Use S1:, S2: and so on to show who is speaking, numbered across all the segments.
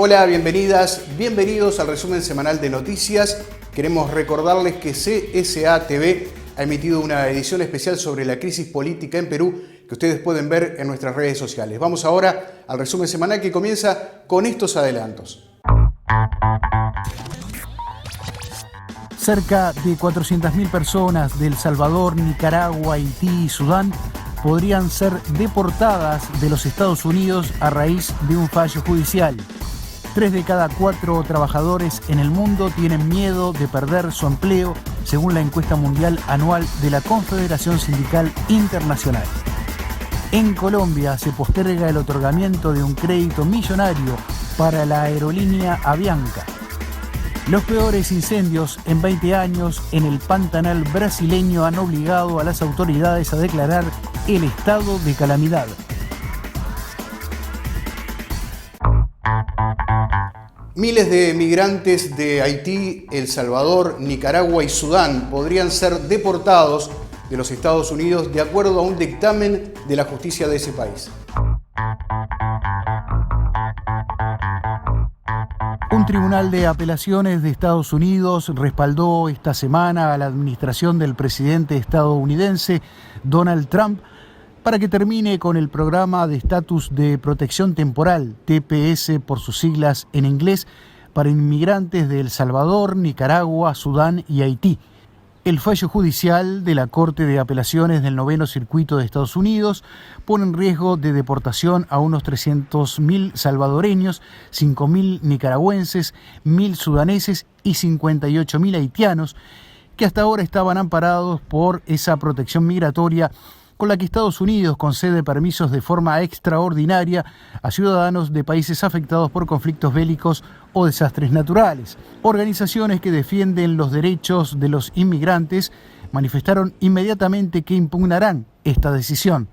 S1: Hola, bienvenidas, bienvenidos al resumen semanal de noticias. Queremos recordarles que CSA TV ha emitido una edición especial sobre la crisis política en Perú que ustedes pueden ver en nuestras redes sociales. Vamos ahora al resumen semanal que comienza con estos adelantos.
S2: Cerca de 400.000 personas de El Salvador, Nicaragua, Haití y Sudán podrían ser deportadas de los Estados Unidos a raíz de un fallo judicial. 3 de cada 4 trabajadores en el mundo tienen miedo de perder su empleo, según la encuesta mundial anual de la Confederación Sindical Internacional. En Colombia se posterga el otorgamiento de un crédito millonario para la aerolínea Avianca. Los peores incendios en 20 años en el Pantanal brasileño han obligado a las autoridades a declarar el estado de calamidad.
S1: Miles de migrantes de Haití, El Salvador, Nicaragua y Sudán podrían ser deportados de los Estados Unidos de acuerdo a un dictamen de la justicia de ese país.
S2: Un tribunal de apelaciones de Estados Unidos respaldó esta semana a la administración del presidente estadounidense Donald Trump para que termine con el programa de estatus de protección temporal, TPS por sus siglas en inglés, para inmigrantes de El Salvador, Nicaragua, Sudán y Haití. El fallo judicial de la Corte de Apelaciones del Noveno Circuito de Estados Unidos pone en riesgo de deportación a unos 300.000 salvadoreños, 5.000 nicaragüenses, 1.000 sudaneses y 58.000 haitianos, que hasta ahora estaban amparados por esa protección migratoria con la que Estados Unidos concede permisos de forma extraordinaria a ciudadanos de países afectados por conflictos bélicos o desastres naturales. Organizaciones que defienden los derechos de los inmigrantes manifestaron inmediatamente que impugnarán esta decisión.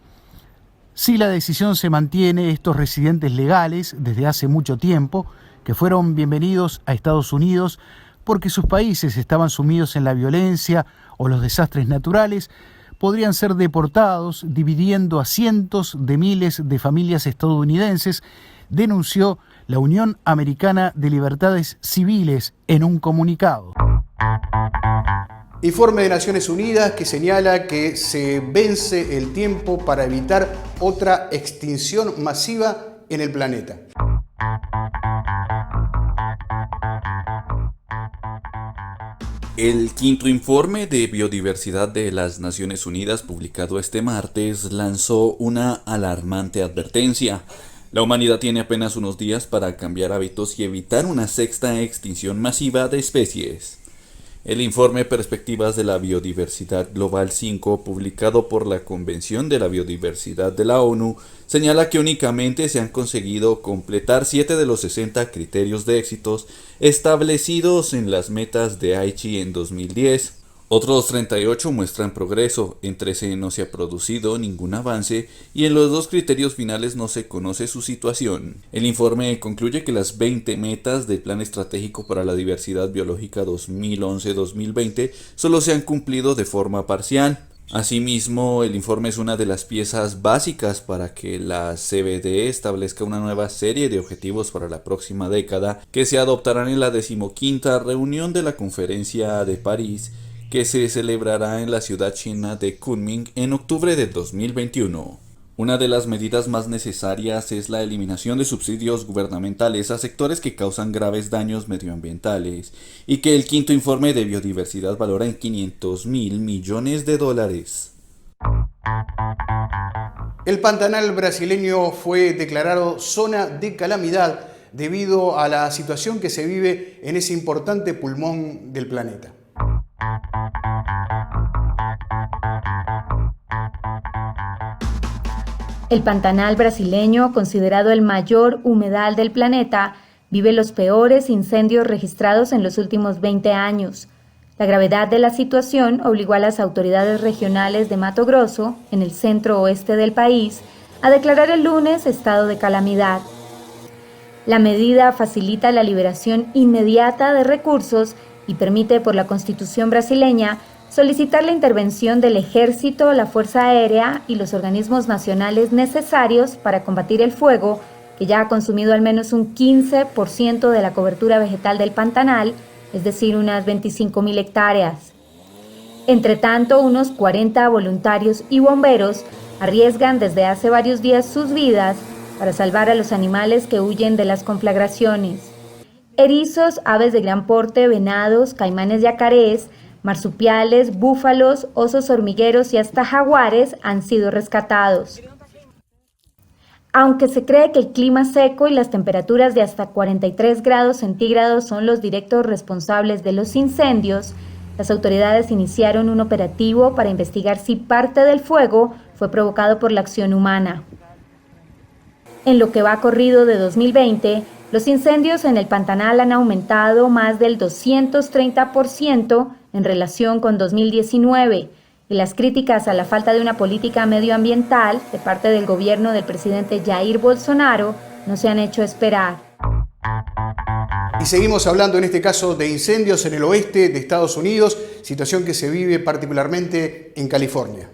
S2: Si la decisión se mantiene, estos residentes legales desde hace mucho tiempo, que fueron bienvenidos a Estados Unidos porque sus países estaban sumidos en la violencia o los desastres naturales, podrían ser deportados, dividiendo a cientos de miles de familias estadounidenses, denunció la Unión Americana de Libertades Civiles en un comunicado.
S1: Informe de Naciones Unidas que señala que se vence el tiempo para evitar otra extinción masiva en el planeta.
S3: El quinto informe de biodiversidad de las Naciones Unidas, publicado este martes, lanzó una alarmante advertencia. La humanidad tiene apenas unos días para cambiar hábitos y evitar una sexta extinción masiva de especies. El informe Perspectivas de la Biodiversidad Global 5, publicado por la Convención de la Biodiversidad de la ONU, señala que únicamente se han conseguido completar 7 de los 60 criterios de éxitos establecidos en las metas de Aichi en 2010. Otros 38 muestran progreso, en 13 no se ha producido ningún avance y en los 2 criterios finales no se conoce su situación. El informe concluye que las 20 metas del Plan Estratégico para la Diversidad Biológica 2011-2020 solo se han cumplido de forma parcial. Asimismo, el informe es una de las piezas básicas para que la CBD establezca una nueva serie de objetivos para la próxima década que se adoptarán en la 15ª reunión de la Conferencia de París, que se celebrará en la ciudad china de Kunming en octubre de 2021. Una de las medidas más necesarias es la eliminación de subsidios gubernamentales a sectores que causan graves daños medioambientales y que el quinto informe de biodiversidad valora en $500.000 millones.
S1: El Pantanal brasileño fue declarado zona de calamidad debido a la situación que se vive en ese importante pulmón del planeta.
S4: El Pantanal brasileño, considerado el mayor humedal del planeta, vive los peores incendios registrados en los últimos 20 años. La gravedad de la situación obligó a las autoridades regionales de Mato Grosso, en el centro oeste del país, a declarar el lunes estado de calamidad. La medida facilita la liberación inmediata de recursos y permite, por la Constitución brasileña, solicitar la intervención del Ejército, la Fuerza Aérea y los organismos nacionales necesarios para combatir el fuego que ya ha consumido al menos un 15% de la cobertura vegetal del Pantanal, es decir, unas 25.000 hectáreas. Entre tanto, unos 40 voluntarios y bomberos arriesgan desde hace varios días sus vidas para salvar a los animales que huyen de las conflagraciones. Erizos, aves de gran porte, venados, caimanes yacarés, marsupiales, búfalos, osos hormigueros y hasta jaguares han sido rescatados. Aunque se cree que el clima seco y las temperaturas de hasta 43 grados centígrados son los directos responsables de los incendios, las autoridades iniciaron un operativo para investigar si parte del fuego fue provocado por la acción humana. En lo que va corrido de 2020, los incendios en el Pantanal han aumentado más del 230% en relación con 2019, y las críticas a la falta de una política medioambiental de parte del gobierno del presidente Jair Bolsonaro no se han hecho esperar.
S1: Y seguimos hablando en este caso de incendios en el oeste de Estados Unidos, situación que se vive particularmente en California.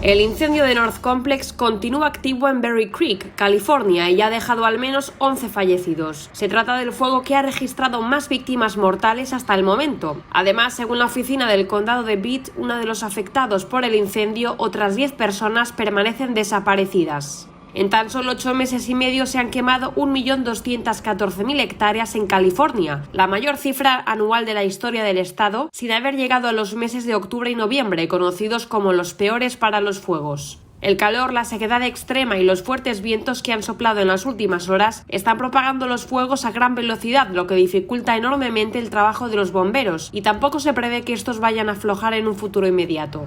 S5: El incendio de North Complex continúa activo en Berry Creek, California, y ha dejado al menos 11 fallecidos. Se trata del fuego que ha registrado más víctimas mortales hasta el momento. Además, según la oficina del condado de Beat, uno de los afectados por el incendio, otras 10 personas permanecen desaparecidas. En tan solo 8 meses y medio se han quemado 1.214.000 hectáreas en California, la mayor cifra anual de la historia del estado, sin haber llegado a los meses de octubre y noviembre, conocidos como los peores para los fuegos. El calor, la sequedad extrema y los fuertes vientos que han soplado en las últimas horas están propagando los fuegos a gran velocidad, lo que dificulta enormemente el trabajo de los bomberos, y tampoco se prevé que estos vayan a aflojar en un futuro inmediato.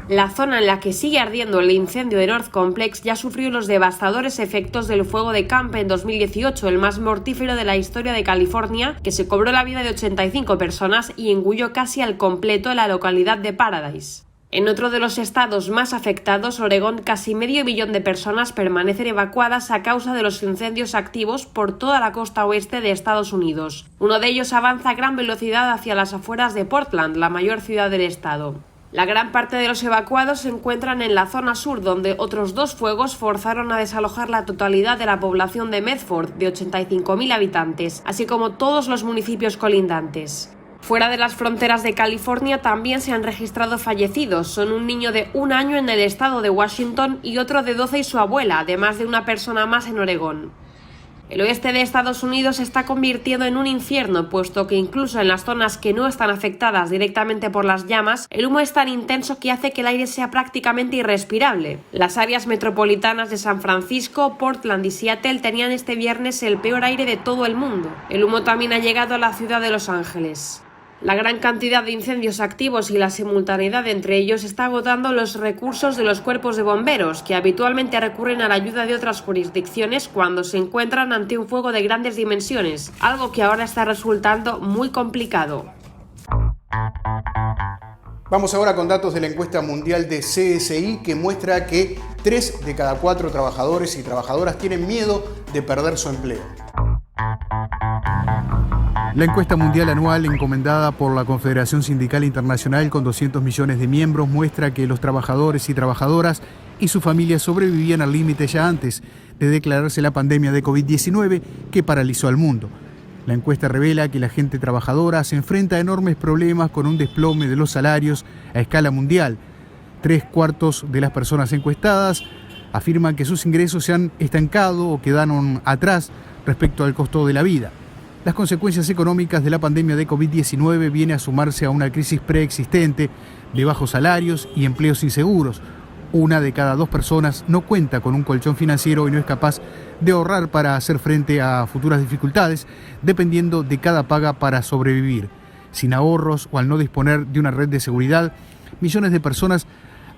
S5: La zona en la que sigue ardiendo el incendio de North Complex ya sufrió los devastadores efectos del fuego de Camp en 2018, el más mortífero de la historia de California, que se cobró la vida de 85 personas y engulló casi al completo la localidad de Paradise. En otro de los estados más afectados, Oregón, casi medio millón de personas permanecen evacuadas a causa de los incendios activos por toda la costa oeste de Estados Unidos. Uno de ellos avanza a gran velocidad hacia las afueras de Portland, la mayor ciudad del estado. La gran parte de los evacuados se encuentran en la zona sur, donde otros 2 fuegos forzaron a desalojar la totalidad de la población de Medford, de 85.000 habitantes, así como todos los municipios colindantes. Fuera de las fronteras de California también se han registrado fallecidos. Son un niño de 1 año en el estado de Washington y otro de 12 y su abuela, además de una persona más en Oregón. El oeste de Estados Unidos se está convirtiendo en un infierno, puesto que incluso en las zonas que no están afectadas directamente por las llamas, el humo es tan intenso que hace que el aire sea prácticamente irrespirable. Las áreas metropolitanas de San Francisco, Portland y Seattle tenían este viernes el peor aire de todo el mundo. El humo también ha llegado a la ciudad de Los Ángeles. La gran cantidad de incendios activos y la simultaneidad entre ellos está agotando los recursos de los cuerpos de bomberos, que habitualmente recurren a la ayuda de otras jurisdicciones cuando se encuentran ante un fuego de grandes dimensiones, algo que ahora está resultando muy complicado.
S1: Vamos ahora con datos de la encuesta mundial de CSI que muestra que 3 de cada 4 trabajadores y trabajadoras tienen miedo de perder su empleo.
S2: La encuesta mundial anual encomendada por la Confederación Sindical Internacional con 200 millones de miembros muestra que los trabajadores y trabajadoras y sus familias sobrevivían al límite ya antes de declararse la pandemia de COVID-19 que paralizó al mundo. La encuesta revela que la gente trabajadora se enfrenta a enormes problemas con un desplome de los salarios a escala mundial. 3/4 de las personas encuestadas afirman que sus ingresos se han estancado o quedaron atrás respecto al costo de la vida. Las consecuencias económicas de la pandemia de COVID-19 vienen a sumarse a una crisis preexistente de bajos salarios y empleos inseguros. 1 de cada 2 personas no cuenta con un colchón financiero y no es capaz de ahorrar para hacer frente a futuras dificultades, dependiendo de cada paga para sobrevivir. Sin ahorros o al no disponer de una red de seguridad, millones de personas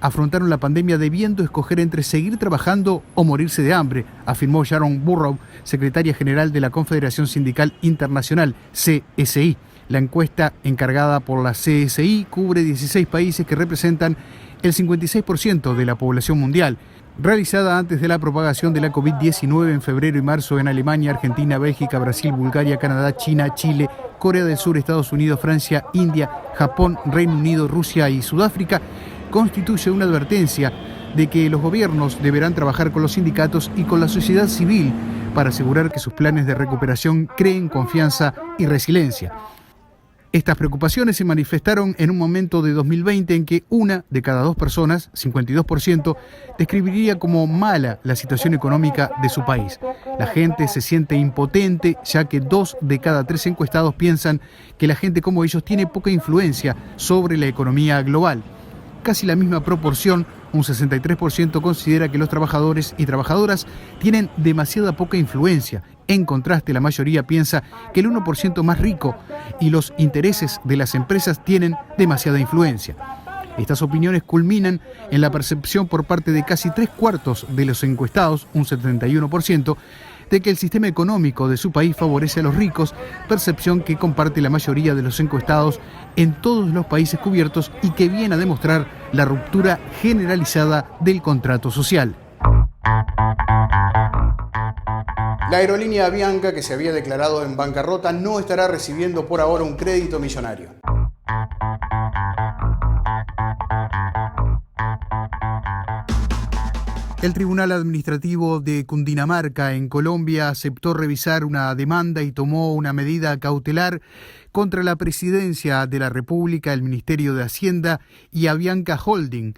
S2: afrontaron la pandemia debiendo escoger entre seguir trabajando o morirse de hambre, afirmó Sharon Burrow, secretaria general de la Confederación Sindical Internacional, CSI. La encuesta encargada por la CSI cubre 16 países que representan el 56% de la población mundial. realizada antes de la propagación de la COVID-19 en febrero y marzo en Alemania, Argentina, Bélgica, Brasil, Bulgaria, Canadá, China, Chile, Corea del Sur, Estados Unidos, Francia, India, Japón, Reino Unido, Rusia y Sudáfrica, constituye una advertencia de que los gobiernos deberán trabajar con los sindicatos y con la sociedad civil para asegurar que sus planes de recuperación creen confianza y resiliencia. Estas preocupaciones se manifestaron en un momento de 2020 en que una de cada dos personas, 52%, describiría como mala la situación económica de su país. La gente se siente impotente, ya que 2 de cada 3 encuestados piensan que la gente como ellos tiene poca influencia sobre la economía global. Casi la misma proporción, un 63%, considera que los trabajadores y trabajadoras tienen demasiada poca influencia. En contraste, la mayoría piensa que el 1% más rico y los intereses de las empresas tienen demasiada influencia. Estas opiniones culminan en la percepción por parte de casi 3/4 de los encuestados, un 71%, de que el sistema económico de su país favorece a los ricos, percepción que comparte la mayoría de los encuestados en todos los países cubiertos y que viene a demostrar la ruptura generalizada del contrato social.
S1: La aerolínea Avianca, que se había declarado en bancarrota, no estará recibiendo por ahora un crédito millonario.
S2: El Tribunal Administrativo de Cundinamarca, en Colombia, aceptó revisar una demanda y tomó una medida cautelar contra la Presidencia de la República, el Ministerio de Hacienda y Avianca Holding.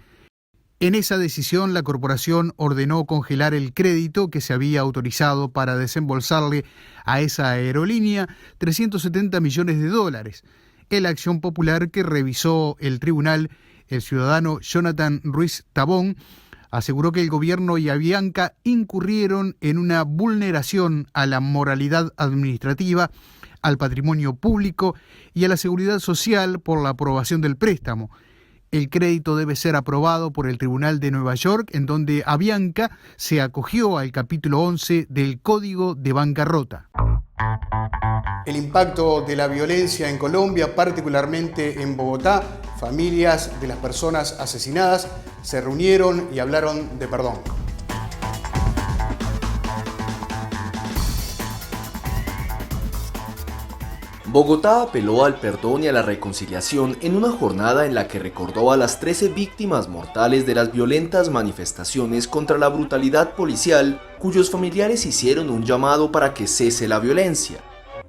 S2: En esa decisión, la corporación ordenó congelar el crédito que se había autorizado para desembolsarle a esa aerolínea $370 millones. En la acción popular que revisó el tribunal, el ciudadano Jonathan Ruiz Tabón aseguró que el gobierno y Avianca incurrieron en una vulneración a la moralidad administrativa, al patrimonio público y a la seguridad social por la aprobación del préstamo. El crédito debe ser aprobado por el Tribunal de Nueva York, en donde Avianca se acogió al capítulo 11 del Código de Bancarrota.
S1: El impacto de la violencia en Colombia, particularmente en Bogotá, familias de las personas asesinadas se reunieron y hablaron de perdón.
S6: Bogotá apeló al perdón y a la reconciliación en una jornada en la que recordó a las 13 víctimas mortales de las violentas manifestaciones contra la brutalidad policial, cuyos familiares hicieron un llamado para que cese la violencia.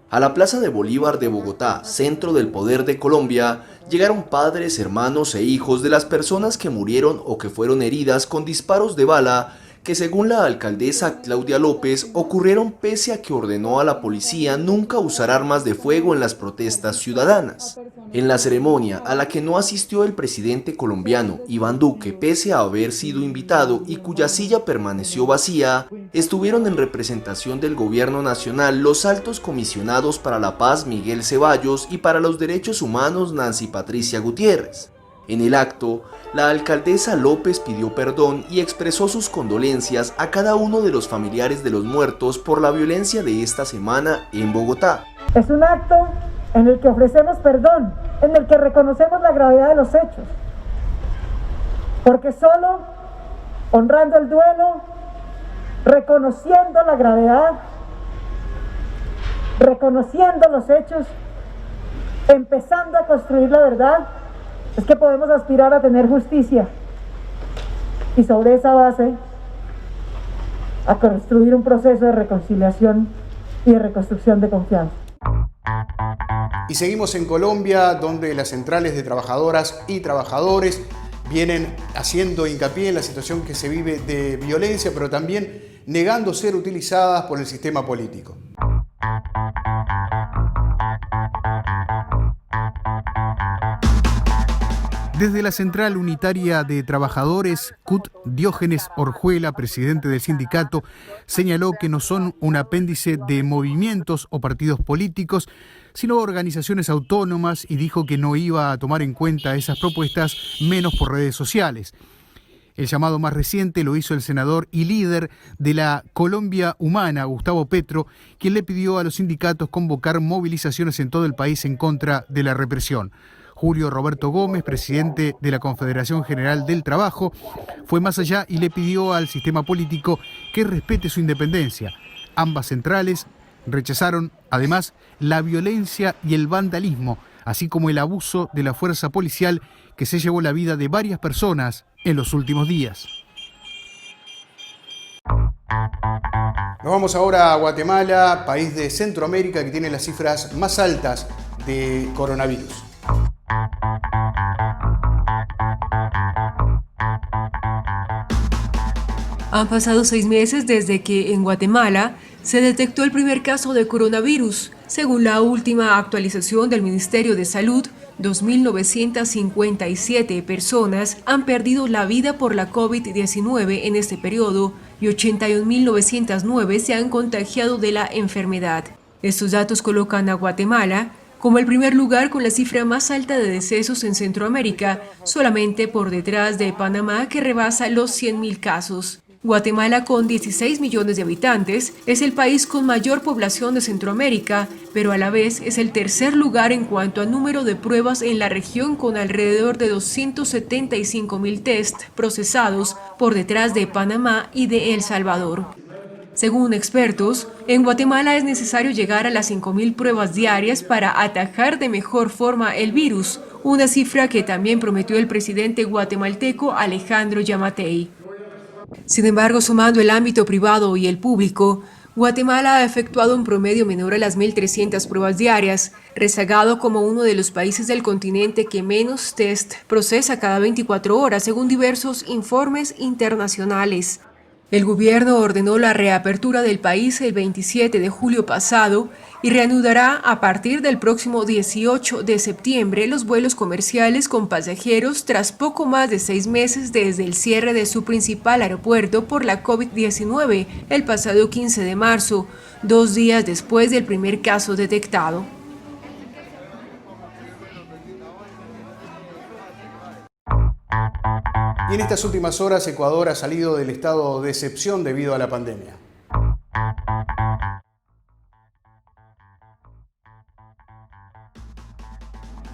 S6: A la Plaza de Bolívar de Bogotá, centro del poder de Colombia, llegaron padres, hermanos e hijos de las personas que murieron o que fueron heridas con disparos de bala que, según la alcaldesa Claudia López, ocurrieron pese a que ordenó a la policía nunca usar armas de fuego en las protestas ciudadanas. En la ceremonia, a la que no asistió el presidente colombiano Iván Duque pese a haber sido invitado y cuya silla permaneció vacía, estuvieron en representación del gobierno nacional los altos comisionados para la paz Miguel Ceballos y para los derechos humanos Nancy Patricia Gutiérrez. En el acto, la alcaldesa López pidió perdón y expresó sus condolencias a cada uno de los familiares de los muertos por la violencia de esta semana en Bogotá.
S7: Es un acto en el que ofrecemos perdón, en el que reconocemos la gravedad de los hechos, porque solo honrando el duelo, reconociendo la gravedad, reconociendo los hechos, empezando a construir la verdad, es que podemos aspirar a tener justicia y sobre esa base a construir un proceso de reconciliación y de reconstrucción de confianza.
S1: Y seguimos en Colombia, donde las centrales de trabajadoras y trabajadores vienen haciendo hincapié en la situación que se vive de violencia, pero también negando ser utilizadas por el sistema político.
S2: Desde la Central Unitaria de Trabajadores, CUT, Diógenes Orjuela, presidente del sindicato, señaló que no son un apéndice de movimientos o partidos políticos, sino organizaciones autónomas, y dijo que no iba a tomar en cuenta esas propuestas, menos por redes sociales. El llamado más reciente lo hizo el senador y líder de la Colombia Humana, Gustavo Petro, quien le pidió a los sindicatos convocar movilizaciones en todo el país en contra de la represión. Julio Roberto Gómez, presidente de la Confederación General del Trabajo, fue más allá y le pidió al sistema político que respete su independencia. Ambas centrales rechazaron, además, la violencia y el vandalismo, así como el abuso de la fuerza policial que se llevó la vida de varias personas en los últimos días.
S1: Nos vamos ahora a Guatemala, país de Centroamérica que tiene las cifras más altas de coronavirus.
S8: Han pasado 6 meses desde que en Guatemala se detectó el primer caso de coronavirus. Según la última actualización del Ministerio de Salud, 2.957 personas han perdido la vida por la COVID-19 en este periodo y 81.909 se han contagiado de la enfermedad. Estos datos colocan a Guatemala como el primer lugar con la cifra más alta de decesos en Centroamérica, solamente por detrás de Panamá, que rebasa los 100.000 casos. Guatemala, con 16 millones de habitantes, es el país con mayor población de Centroamérica, pero a la vez es el tercer lugar en cuanto a número de pruebas en la región, con alrededor de 275.000 test procesados, por detrás de Panamá y de El Salvador. Según expertos, en Guatemala es necesario llegar a las 5.000 pruebas diarias para atajar de mejor forma el virus, una cifra que también prometió el presidente guatemalteco Alejandro Yamatei. Sin embargo, sumando el ámbito privado y el público, Guatemala ha efectuado un promedio menor a las 1.300 pruebas diarias, rezagado como uno de los países del continente que menos test procesa cada 24 horas, según diversos informes internacionales. El gobierno ordenó la reapertura del país el 27 de julio pasado y reanudará a partir del próximo 18 de septiembre los vuelos comerciales con pasajeros tras poco más de 6 meses desde el cierre de su principal aeropuerto por la COVID-19 el pasado 15 de marzo, 2 días después del primer caso detectado.
S1: Y en estas últimas horas, Ecuador ha salido del estado de excepción debido a la pandemia.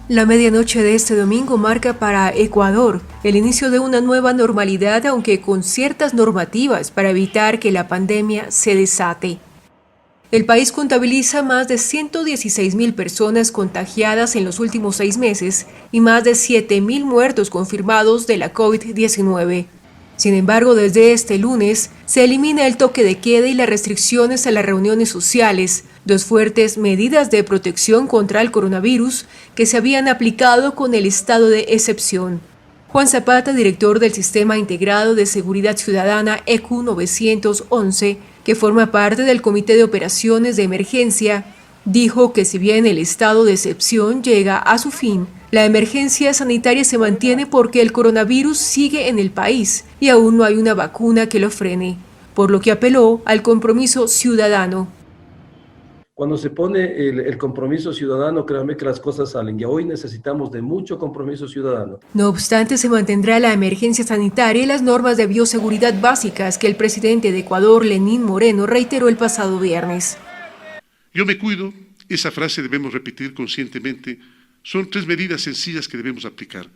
S8: La medianoche de este domingo marca para Ecuador el inicio de una nueva normalidad, aunque con ciertas normativas para evitar que la pandemia se desate. El país contabiliza más de 116.000 personas contagiadas en los últimos 6 meses y más de 7.000 muertos confirmados de la COVID-19. Sin embargo, desde este lunes se elimina el toque de queda y las restricciones a las reuniones sociales, 2 fuertes medidas de protección contra el coronavirus que se habían aplicado con el estado de excepción. Juan Zapata, director del Sistema Integrado de Seguridad Ciudadana ECU 911, que forma parte del Comité de Operaciones de Emergencia, dijo que si bien el estado de excepción llega a su fin, la emergencia sanitaria se mantiene porque el coronavirus sigue en el país y aún no hay una vacuna que lo frene, por lo que apeló al compromiso ciudadano.
S9: Cuando se pone el compromiso ciudadano, créanme que las cosas salen, y hoy necesitamos de mucho compromiso ciudadano.
S8: No obstante, se mantendrá la emergencia sanitaria y las normas de bioseguridad básicas que el presidente de Ecuador, Lenín Moreno, reiteró el pasado viernes.
S10: Yo me cuido, esa frase debemos repetir conscientemente. Son 3 medidas sencillas que debemos aplicar.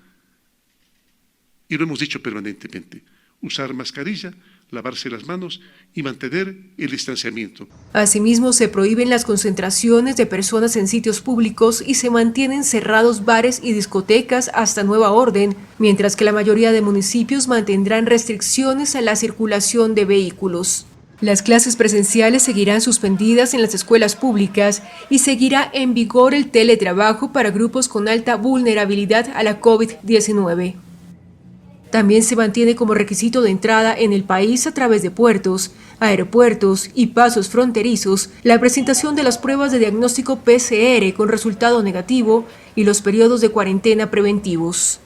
S10: Y lo hemos dicho permanentemente: usar mascarilla, lavarse las manos y mantener el distanciamiento.
S8: Asimismo, se prohíben las concentraciones de personas en sitios públicos y se mantienen cerrados bares y discotecas hasta nueva orden, mientras que la mayoría de municipios mantendrán restricciones a la circulación de vehículos. Las clases presenciales seguirán suspendidas en las escuelas públicas y seguirá en vigor el teletrabajo para grupos con alta vulnerabilidad a la COVID-19. También se mantiene como requisito de entrada en el país a través de puertos, aeropuertos y pasos fronterizos la presentación de las pruebas de diagnóstico PCR con resultado negativo y los periodos de cuarentena preventivos.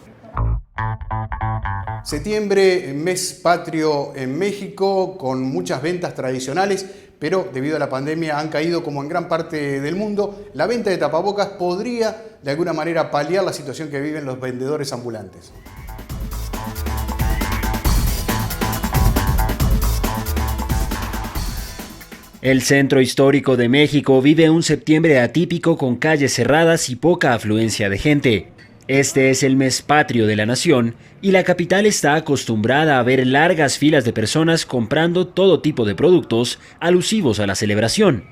S1: Septiembre, mes patrio en México, con muchas ventas tradicionales, pero debido a la pandemia han caído como en gran parte del mundo. La venta de tapabocas podría de alguna manera paliar la situación que viven los vendedores ambulantes.
S11: El centro histórico de México vive un septiembre atípico con calles cerradas y poca afluencia de gente. Este es el mes patrio de la nación y la capital está acostumbrada a ver largas filas de personas comprando todo tipo de productos alusivos a la celebración.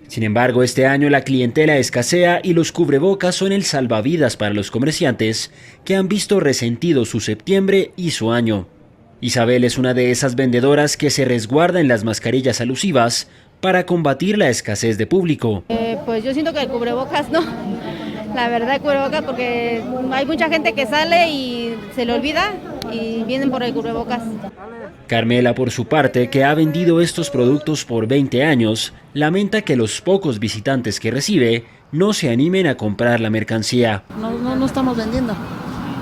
S11: Sin embargo, este año la clientela escasea y los cubrebocas son el salvavidas para los comerciantes que han visto resentido su septiembre y su año. Isabel es una de esas vendedoras que se resguarda en las mascarillas alusivas para combatir la escasez de público.
S12: Pues yo siento que el cubrebocas no. La verdad, el cubrebocas, porque hay mucha gente que sale y se le olvida y vienen por el cubrebocas.
S11: Carmela, por su parte, que ha vendido estos productos por 20 años, lamenta que los pocos visitantes que recibe no se animen a comprar la mercancía.
S13: No estamos vendiendo,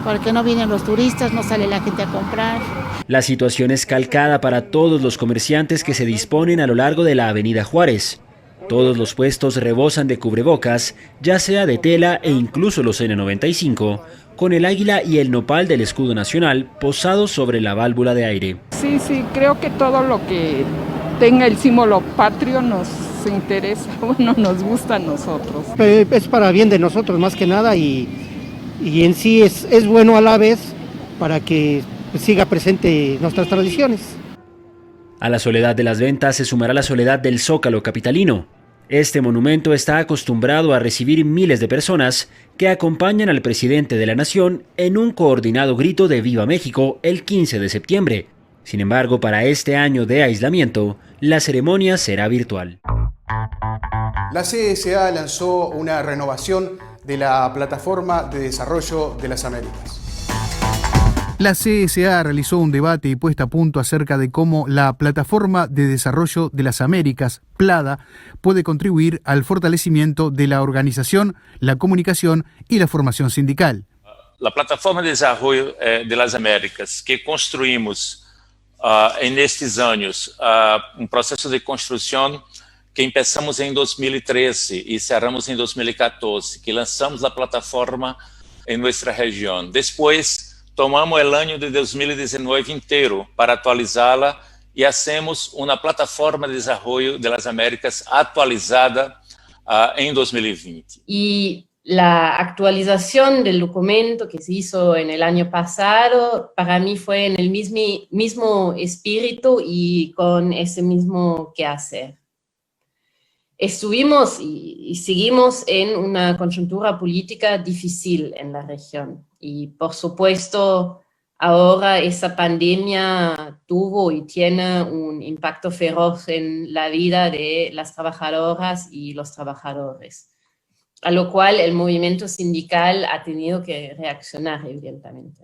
S13: porque no vienen los turistas, no sale la gente a comprar.
S11: La situación es calcada para todos los comerciantes que se disponen a lo largo de la Avenida Juárez. Todos los puestos rebosan de cubrebocas, ya sea de tela e incluso los N95, con el águila y el nopal del escudo nacional posados sobre la válvula de aire.
S14: Sí, creo que todo lo que tenga el símbolo patrio nos interesa, bueno, nos gusta a nosotros.
S15: Es para bien de nosotros más que nada y en sí es bueno a la vez para que siga presente nuestras tradiciones.
S11: A la soledad de las ventas se sumará la soledad del Zócalo capitalino. Este monumento está acostumbrado a recibir miles de personas que acompañan al presidente de la nación en un coordinado grito de Viva México el 15 de septiembre. Sin embargo, para este año de aislamiento, la ceremonia será virtual.
S1: La CSA lanzó una renovación de la Plataforma de Desarrollo de las Américas.
S2: La CSA realizó un debate y puesta a punto acerca de cómo la Plataforma de Desarrollo de las Américas, PLADA, puede contribuir al fortalecimiento de la organización, la comunicación y la formación sindical.
S16: La Plataforma de Desarrollo de las Américas, que construimos en estos años, un proceso de construcción que empezamos en 2013 y cerramos en 2014, que lanzamos la plataforma en nuestra región. Después, tomamos el año de 2019 entero para actualizarla y hacemos una plataforma de desarrollo de las Américas actualizada en 2020.
S17: Y la actualización del documento que se hizo en el año pasado, para mí fue en el mismo espíritu y con ese mismo quehacer. Estuvimos y seguimos en una coyuntura política difícil en la región y por supuesto ahora esa pandemia tuvo y tiene un impacto feroz en la vida de las trabajadoras y los trabajadores, a lo cual el movimiento sindical ha tenido que reaccionar evidentemente.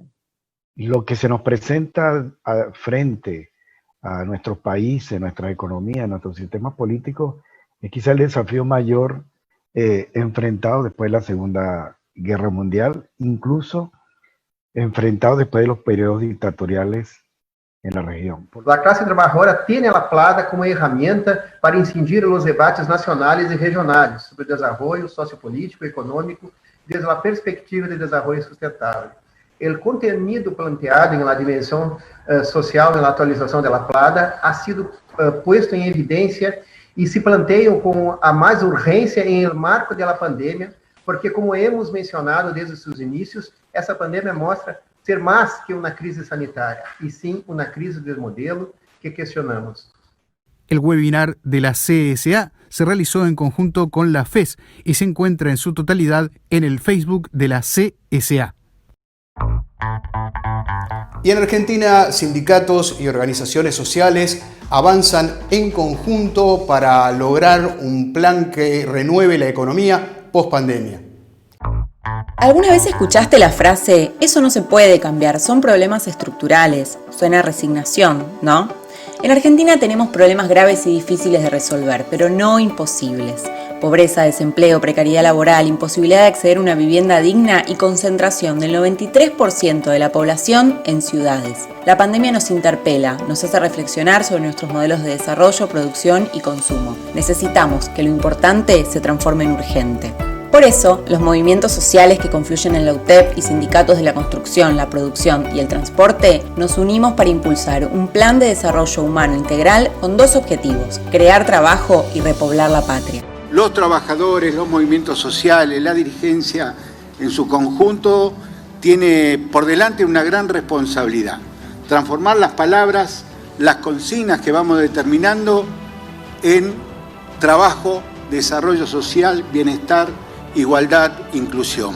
S18: Lo que se nos presenta frente a nuestros países, nuestra economía, nuestros sistemas políticos, es quizá el desafío mayor enfrentado después de la Segunda Guerra Mundial, incluso enfrentado después de los periodos dictatoriales en la región.
S19: La clase trabajadora tiene a la PLADA como herramienta para incidir en los debates nacionales y regionales sobre desarrollo sociopolítico y económico desde la perspectiva de desarrollo sustentable. El contenido planteado en la dimensión social en la actualización de la PLADA ha sido puesto en evidencia y se planteam com a mais urgência em marco da pandemia, porque, como hemos mencionado desde seus inícios, essa pandemia mostra ser mais que uma crise sanitária, e sim uma crise de modelo que questionamos.
S2: El webinar de la CSA se realizó en conjunto con la FES y se encuentra en su totalidad en el Facebook de la CSA.
S1: Y en Argentina, sindicatos y organizaciones sociales avanzan en conjunto para lograr un plan que renueve la economía post-pandemia.
S20: ¿Alguna vez escuchaste la frase, eso no se puede cambiar, son problemas estructurales? Suena a resignación, ¿no? En Argentina tenemos problemas graves y difíciles de resolver, pero no imposibles. Pobreza, desempleo, precariedad laboral, imposibilidad de acceder a una vivienda digna y concentración del 93% de la población en ciudades. La pandemia nos interpela, nos hace reflexionar sobre nuestros modelos de desarrollo, producción y consumo. Necesitamos que lo importante se transforme en urgente. Por eso, los movimientos sociales que confluyen en la UTEP y sindicatos de la construcción, la producción y el transporte, nos unimos para impulsar un plan de desarrollo humano integral con dos objetivos: crear trabajo y repoblar la patria.
S21: Los trabajadores, los movimientos sociales, la dirigencia en su conjunto tiene por delante una gran responsabilidad. Transformar las palabras, las consignas que vamos determinando en trabajo, desarrollo social, bienestar, igualdad, inclusión.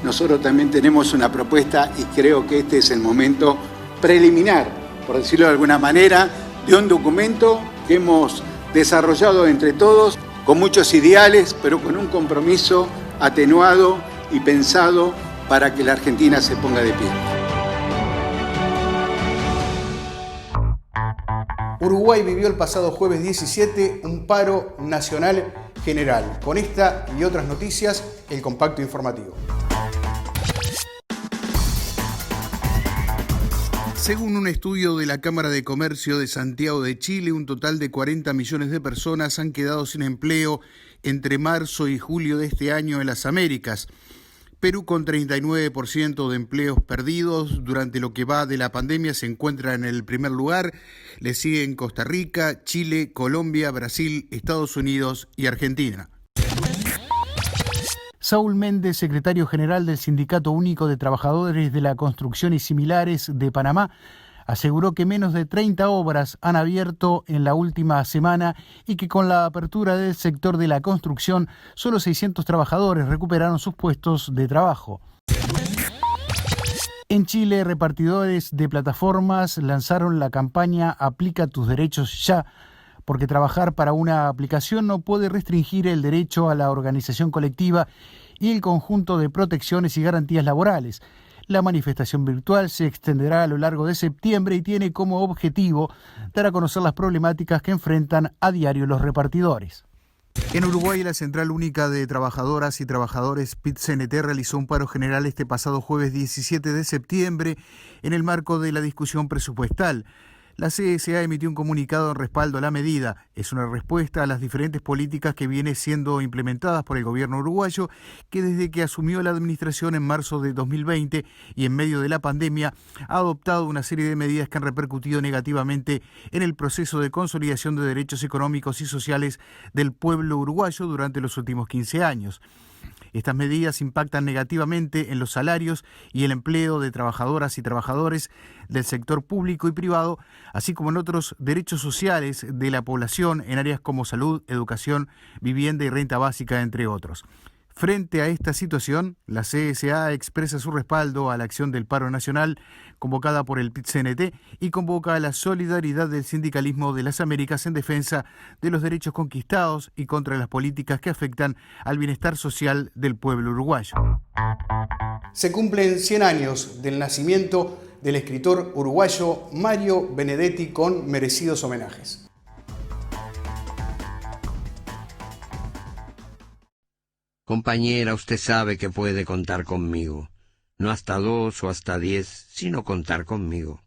S21: Nosotros también tenemos una propuesta y creo que este es el momento preliminar, por decirlo de alguna manera, de un documento que hemos desarrollado entre todos con muchos ideales, pero con un compromiso atenuado y pensado para que la Argentina se ponga de pie.
S1: Uruguay vivió el pasado jueves 17 un paro nacional general. Con esta y otras noticias, el compacto informativo. Según un estudio de la Cámara de Comercio de Santiago de Chile, un total de 40 millones de personas han quedado sin empleo entre marzo y julio de este año en las Américas. Perú, con 39% de empleos perdidos durante lo que va de la pandemia, se encuentra en el primer lugar. Le siguen Costa Rica, Chile, Colombia, Brasil, Estados Unidos y Argentina.
S2: Saúl Méndez, secretario general del Sindicato Único de Trabajadores de la Construcción y Similares de Panamá, aseguró que menos de 30 obras han abierto en la última semana y que con la apertura del sector de la construcción, solo 600 trabajadores recuperaron sus puestos de trabajo. En Chile, repartidores de plataformas lanzaron la campaña Aplica tus derechos ya, porque trabajar para una aplicación no puede restringir el derecho a la organización colectiva y el conjunto de protecciones y garantías laborales. La manifestación virtual se extenderá a lo largo de septiembre y tiene como objetivo dar a conocer las problemáticas que enfrentan a diario los repartidores.
S1: En Uruguay, la Central Única de Trabajadoras y Trabajadores PIT-CNT realizó un paro general este pasado jueves 17 de septiembre en el marco de la discusión presupuestal. La CSA emitió un comunicado en respaldo a la medida. Es una respuesta a las diferentes políticas que vienen siendo implementadas por el gobierno uruguayo, que desde que asumió la administración en marzo de 2020 y en medio de la pandemia ha adoptado una serie de medidas que han repercutido negativamente en el proceso de consolidación de derechos económicos y sociales del pueblo uruguayo durante los últimos 15 años. Estas medidas impactan negativamente en los salarios y el empleo de trabajadoras y trabajadores del sector público y privado, así como en otros derechos sociales de la población en áreas como salud, educación, vivienda y renta básica, entre otros. Frente a esta situación, la CSA expresa su respaldo a la acción del paro nacional convocada por el PIT-CNT y convoca a la solidaridad del sindicalismo de las Américas en defensa de los derechos conquistados y contra las políticas que afectan al bienestar social del pueblo uruguayo. Se cumplen 100 años del nacimiento del escritor uruguayo Mario Benedetti con merecidos homenajes.
S22: Compañera, usted sabe que puede contar conmigo. No hasta 2 o hasta 10, sino contar conmigo.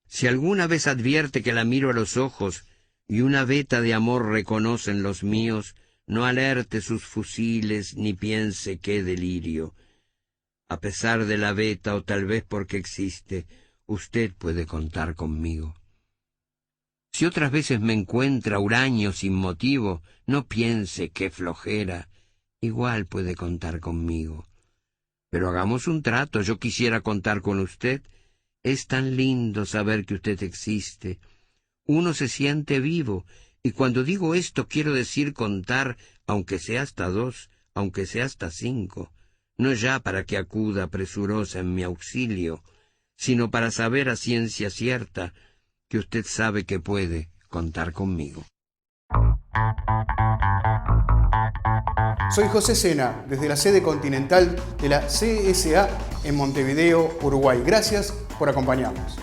S22: Si alguna vez advierte que la miro a los ojos y una veta de amor reconocen los míos, no alerte sus fusiles ni piense qué delirio. A pesar de la veta o tal vez porque existe, usted puede contar conmigo. Si otras veces me encuentra huraño sin motivo, no piense qué flojera. Igual puede contar conmigo. Pero hagamos un trato, yo quisiera contar con usted. Es tan lindo saber que usted existe. Uno se siente vivo, y cuando digo esto quiero decir contar, aunque sea hasta 2, aunque sea hasta 5, no ya para que acuda presurosa en mi auxilio, sino para saber a ciencia cierta que usted sabe que puede contar conmigo.
S1: Soy José Sena, desde la sede continental de la CSA en Montevideo, Uruguay. Gracias por acompañarnos.